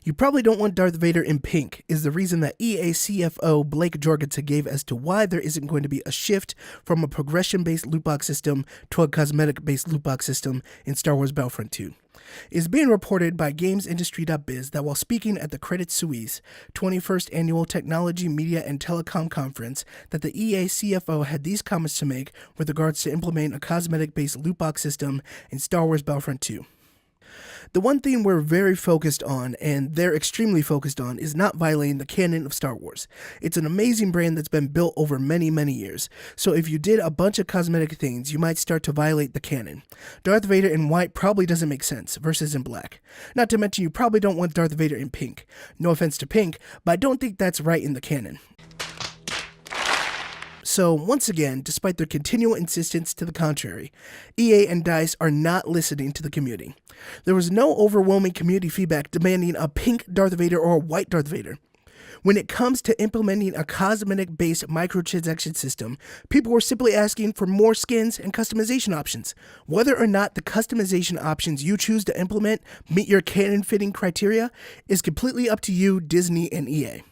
You probably don't want Darth Vader in pink is the reason that EA CFO Blake Jorgenson gave as to why there isn't going to be a shift from a progression-based loot box system to a cosmetic-based loot box system in Star Wars Battlefront 2. It is being reported by GamesIndustry.biz that while speaking at the Credit Suisse 21st Annual Technology, Media, and Telecom Conference, that the EA CFO had these comments to make with regards to implementing a cosmetic-based loot box system in Star Wars Battlefront 2. The one thing we're very focused on, and they're extremely focused on, is not violating the canon of Star Wars. It's an amazing brand that's been built over many, many years. So if you did a bunch of cosmetic things, you might start to violate the canon. Darth Vader in white probably doesn't make sense, versus in black. Not to mention you probably don't want Darth Vader in pink. No offense to pink, but I don't think that's right in the canon. So, once again, despite their continual insistence to the contrary, EA and DICE are not listening to the community. There was no overwhelming community feedback demanding a pink Darth Vader or a white Darth Vader. When it comes to implementing a cosmetic-based microtransaction system, people were simply asking for more skins and customization options. Whether or not the customization options you choose to implement meet your canon-fitting criteria is completely up to you, Disney, and EA.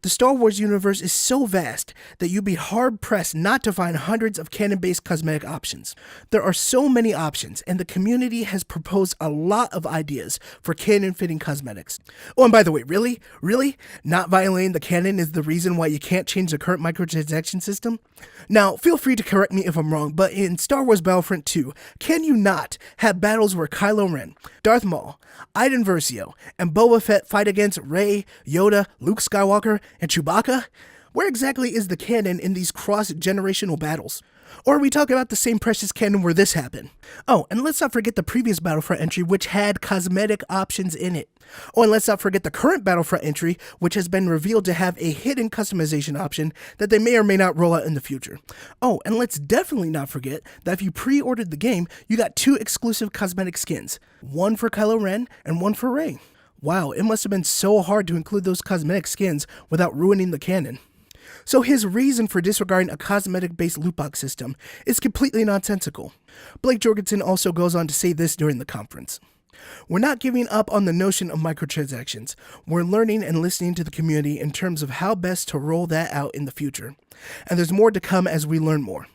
The Star Wars universe is so vast that you'd be hard-pressed not to find hundreds of canon-based cosmetic options. There are so many options, and the community has proposed a lot of ideas for canon-fitting cosmetics. Oh, and by the way, really? Not violating the canon is the reason why you can't change the current microtransaction system? Now, feel free to correct me if I'm wrong, but in Star Wars Battlefront 2, can you not have battles where Kylo Ren, Darth Maul, Iden Versio, and Boba Fett fight against Rey, Yoda, Luke Skywalker, and Chewbacca? Where exactly is the canon in these cross-generational battles? Or are we talking about the same precious canon where this happened? Oh, and let's not forget the previous Battlefront entry, which had cosmetic options in it. Oh, and let's not forget the current Battlefront entry, which has been revealed to have a hidden customization option that they may or may not roll out in the future. Oh, and let's definitely not forget that if you pre-ordered the game, you got 2 exclusive cosmetic skins. One for Kylo Ren and one for Rey. Wow, it must have been so hard to include those cosmetic skins without ruining the canon. So his reason for disregarding a cosmetic-based loot box system is completely nonsensical. Blake Jorgenson also goes on to say this during the conference. We're not giving up on the notion of microtransactions. We're learning and listening to the community in terms of how best to roll that out in the future. And there's more to come as we learn more.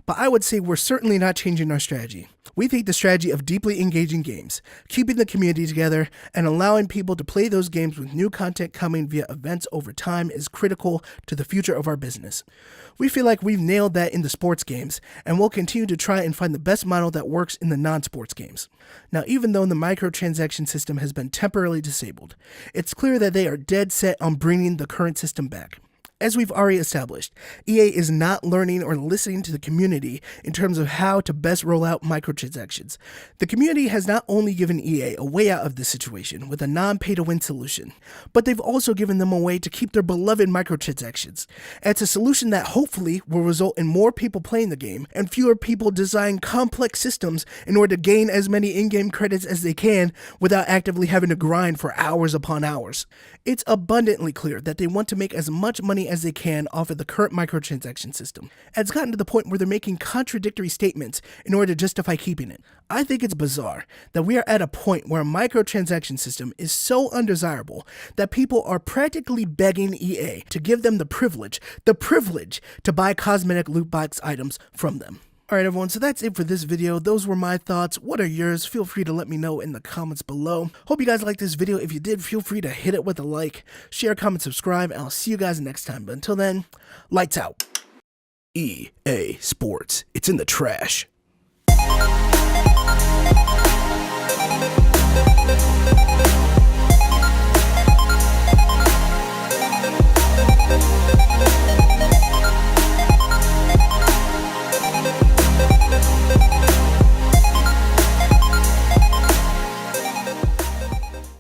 But I would say we're certainly not changing our strategy. We think the strategy of deeply engaging games, keeping the community together, and allowing people to play those games with new content coming via events over time is critical to the future of our business. We feel like we've nailed that in the sports games, and we'll continue to try and find the best model that works in the non-sports games. Now, even though the microtransaction system has been temporarily disabled, it's clear that they are dead set on bringing the current system back. As we've already established, EA is not learning or listening to the community in terms of how to best roll out microtransactions. The community has not only given EA a way out of this situation with a non-pay-to-win solution, but they've also given them a way to keep their beloved microtransactions. And it's a solution that hopefully will result in more people playing the game and fewer people design complex systems in order to gain as many in-game credits as they can without actively having to grind for hours upon hours. It's abundantly clear that they want to make as much money as they can off of the current microtransaction system. And it's gotten to the point where they're making contradictory statements in order to justify keeping it. I think it's bizarre that we are at a point where a microtransaction system is so undesirable that people are practically begging EA to give them the privilege to buy cosmetic loot box items from them. Alright everyone, so that's it for this video. Those were my thoughts. What are yours? Feel free to let me know in the comments below. Hope you guys liked this video. If you did, feel free to hit it with a like, share, comment, subscribe, and I'll see you guys next time. But until then, lights out. EA Sports. It's in the trash.